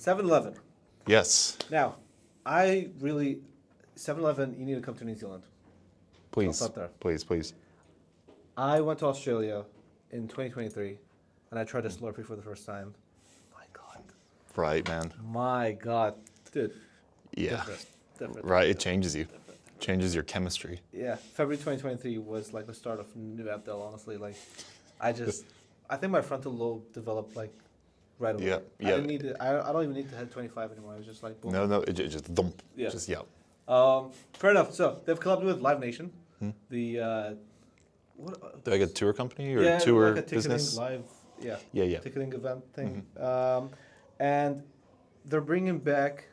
7-Eleven. Yes. Now, 7-Eleven, you need to come to New Zealand. Please. start there. Please. I went to Australia in 2023, and I tried a Slurpee for the first time. My God. Right, man. My God. Dude. Yeah. Different. Right. It changes you. Changes your chemistry. Yeah. February 2023 was like the start of New Abdel, honestly. Like, I think my frontal lobe developed like right away. Yeah, I yeah. didn't need to, I don't even need to hit 25 anymore. I was just like, boom. No, it just thump. Yeah. Just yeah. Fair enough. So they've collabed with Live Nation. The Do I get a tour company or yeah, tour like a ticketing business? live, Yeah. ticketing event thing. And they're bringing back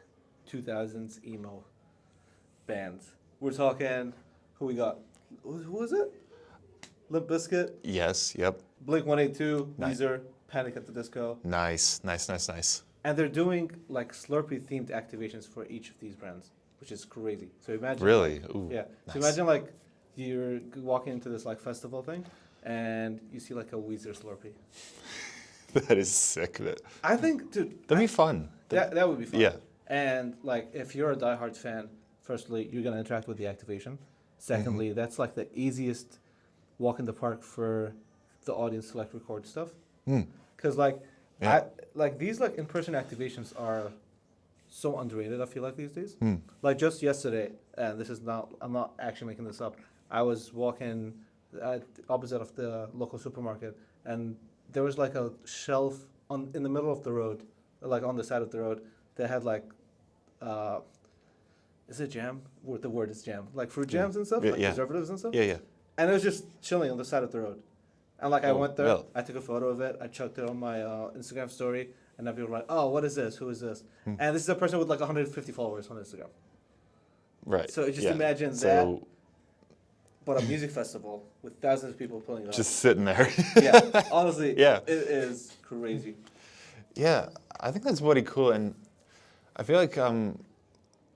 2000s emo bands. We're talking, who we got? Who was it? Limp Bizkit, Yes. Yep. Blink-182, Nice. Weezer, Panic at the Disco. Nice. And they're doing like Slurpee themed activations for each of these brands, which is crazy. So imagine. Really? Ooh. Yeah. So nice. imagine like you're walking into this like festival thing, and you see like a Weezer Slurpee. That is sick. I think, dude, That'd be fun. that would be fun. Yeah. And like if you're a diehard fan, firstly, you're gonna interact with the activation. Secondly, that's like the easiest walk in the park for the audience to like record stuff. Because Yeah. these like in-person activations are so underrated. I feel like these days. Like just yesterday, and I'm not actually making this up. I was walking at opposite of the local supermarket, and there was like a shelf in the middle of the road, like on the side of the road, that had like, is it jam? The word is jam, like fruit jams and stuff, Yeah, like yeah. preservatives and stuff. Yeah. And it was just chilling on the side of the road. And like I Oh, went there, well. I took a photo of it, I chucked it on my Instagram story, and then people were like, "Oh, what is this? Who is this?" And this is a person with like 150 followers on Instagram. Right. So just yeah. imagine that, but a music festival with thousands of people pulling it Just sitting there. off. Yeah, honestly, Yeah. it is crazy. Yeah, I think that's pretty cool, and I feel like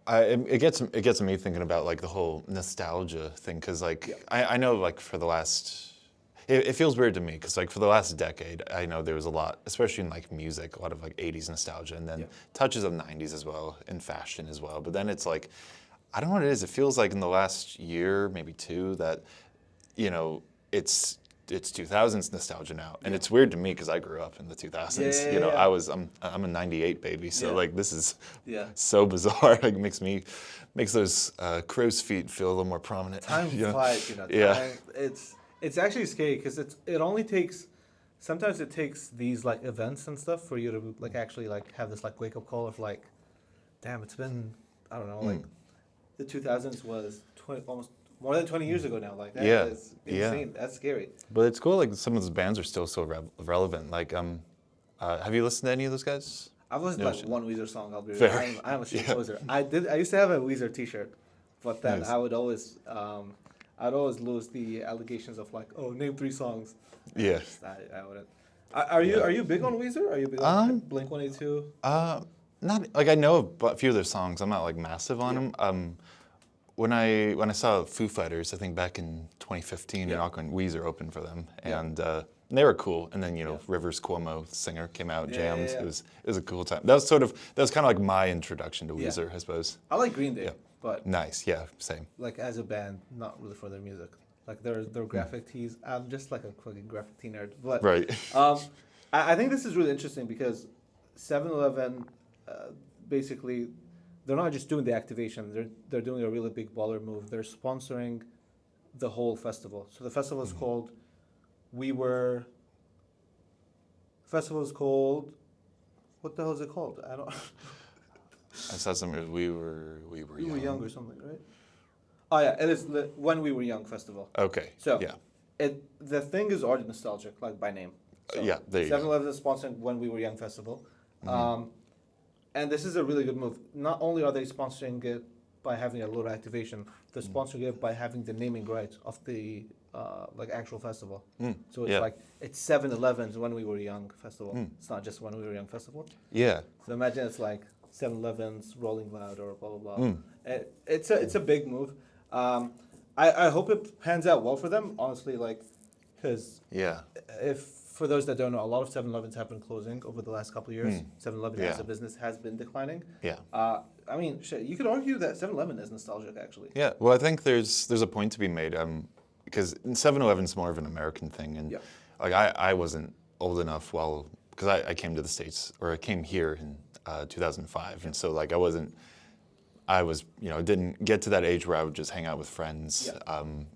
it gets me thinking about like the whole nostalgia thing, because like I know like for the last. It feels weird to me because like for the last decade, I know there was a lot, especially in like music, a lot of like 80s nostalgia, and then touches of 90s as well, in fashion as well. But then it's like, I don't know what it is. It feels like in the last year, maybe two, that, you know, it's 2000s nostalgia now, and it's weird to me because I grew up in the 2000s. You know, I'm a 98 baby, so like this is so bizarre. Like makes those crow's feet feel a little more prominent. Time flies, you know. Time, it's actually scary because sometimes it takes these like events and stuff for you to like actually like have this like wake up call of like, damn, it's been, I don't know, like the 2000s was almost more than 20 years ago now. Like that is insane. That's scary. But it's cool. Like some of those bands are still so relevant. Like have you listened to any of those guys? I've listened to like one Weezer song. I'll be Fair. real. I'm a shit poser. I used to have a Weezer T-shirt, but then Nice. I would always I'd always lose the allegations of like, oh, name 3 songs. Yeah. I wouldn't. Are you big on Weezer? Are you big on Blink-182? Not like I know a few of their songs. I'm not like massive on them. When I saw Foo Fighters, I think back in 2015 in Auckland, Weezer opened for them, and they were cool. And then Rivers Cuomo, the singer, came out, jammed. yeah. It was a cool time. That was kind of like my introduction to Weezer, I suppose. I like Green Day, but Nice, yeah, same. like as a band, not really for their music. Like their graphic tees. I'm just like a fucking graphic tee nerd. But Right. I think this is really interesting because 7-Eleven, basically, they're not just doing the activation. They're doing a really big baller move. They're sponsoring the whole festival. So the festival is called what the hell is it called? I don't. I saw something. We were young or something, right? Oh yeah, it is the When We Were Young festival. Okay. So yeah. The thing is already nostalgic, like by name. So Yeah, there you go. 7-Eleven is sponsoring When We Were Young festival, and this is a really good move. Not only are they sponsoring it by having a little activation, they're sponsoring it by having the naming rights of the like actual festival. So it's like it's 7-Eleven's When We Were Young festival. It's not just When We Were Young festival. Yeah. So imagine it's like 7-Eleven's Rolling Loud or blah blah blah. It's a big move. I hope it pans out well for them. Honestly, like, because Yeah. if for those that don't know, a lot of 7-Elevens have been closing over the last couple of years. 7-Eleven as Yeah. a business has been declining. Yeah. I mean, shit, you could argue that 7-Eleven is nostalgic, actually. Yeah, well, I think there's a point to be made because 7-Eleven's more of an American thing, and Yeah. like I wasn't old enough because I came to the States, or I came here in 2005, and so like I was didn't get to that age where I would just hang out with friends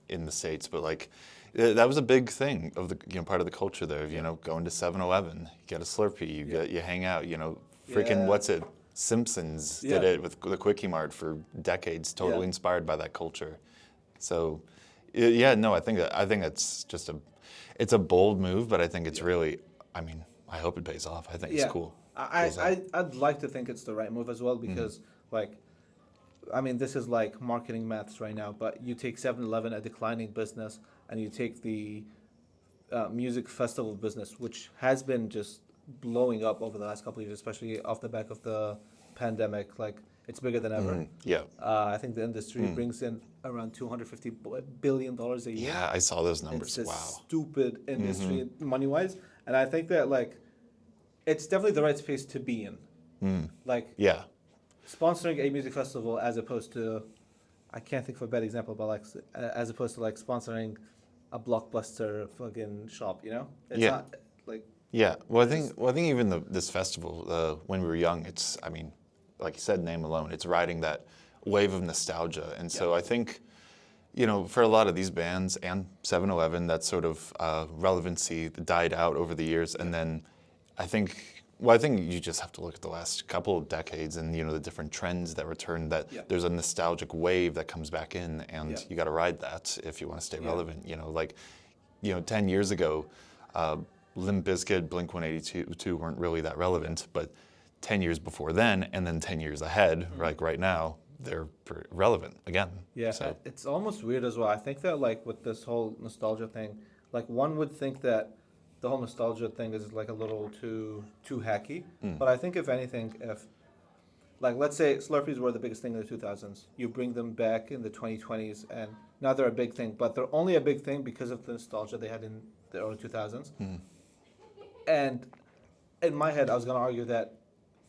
in the States, but like that was a big thing of the part of the culture there. Going to 7-Eleven, you get a Slurpee, you hang out. Freaking Yeah. what's it? Simpsons did Yeah. it with the Quickie Mart for decades, totally Yeah. inspired by that culture. So, yeah, no, I think that's just it's a bold move, but I think it's really, I mean, I hope it pays off. I think it's cool. I'd like to think it's the right move as well because, like, I mean, this is like marketing maths right now, but you take 7-Eleven, a declining business, and you take the music festival business, which has been just blowing up over the last couple of years, especially off the back of the pandemic. Like, it's bigger than ever. Yeah. I think the industry brings in around $250 billion a year. Yeah, I saw those numbers. It's a Wow. stupid industry money-wise, and I think that like it's definitely the right space to be in. Like Yeah. sponsoring a music festival as opposed to, I can't think of a bad example, but like as opposed to like sponsoring a Blockbuster fucking shop, It's Yeah. not like Yeah, well, I think even this festival, when we were young, I mean, like you said, name alone, it's riding that wave of nostalgia, and so I think, for a lot of these bands and 7-Eleven, that sort of relevancy died out over the years, and then I think you just have to look at the last couple of decades and the different trends that return. That there's a nostalgic wave that comes back in, and you got to ride that if you want to stay relevant. 10 years ago. Limp Bizkit, Blink-182 weren't really that relevant, but 10 years before then, and then 10 years ahead, like right now, they're relevant again. Yeah, So, it's almost weird as well. I think that like with this whole nostalgia thing, like one would think that the whole nostalgia thing is like a little too hacky. But I think if anything, if like let's say Slurpees were the biggest thing in the 2000s, you bring them back in the 2020s, and now they're a big thing, but they're only a big thing because of the nostalgia they had in the early 2000s. And in my head, I was gonna argue that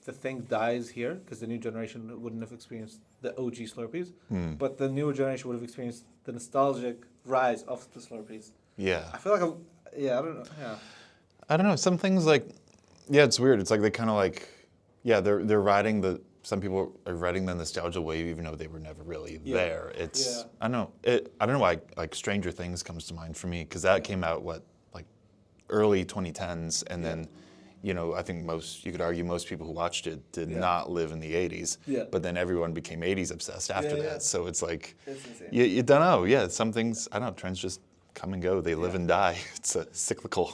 the thing dies here because the new generation wouldn't have experienced the OG Slurpees, but the newer generation would have experienced the nostalgic rise of the Slurpees. yeah. I feel like I don't know. Yeah. I don't know. Some things it's weird. It's like they kind of they're riding some people are riding the nostalgia wave even though they were never really there. It's, I don't know. I don't know why like Stranger Things comes to mind for me because that came out, early 2010s, and then, I think you could argue most people who watched it did not live in the 80s, but then everyone became 80s obsessed after that. So it's like, It's insane. you don't know. Yeah, some things, I don't know, trends just come and go. They live and die. It's cyclical.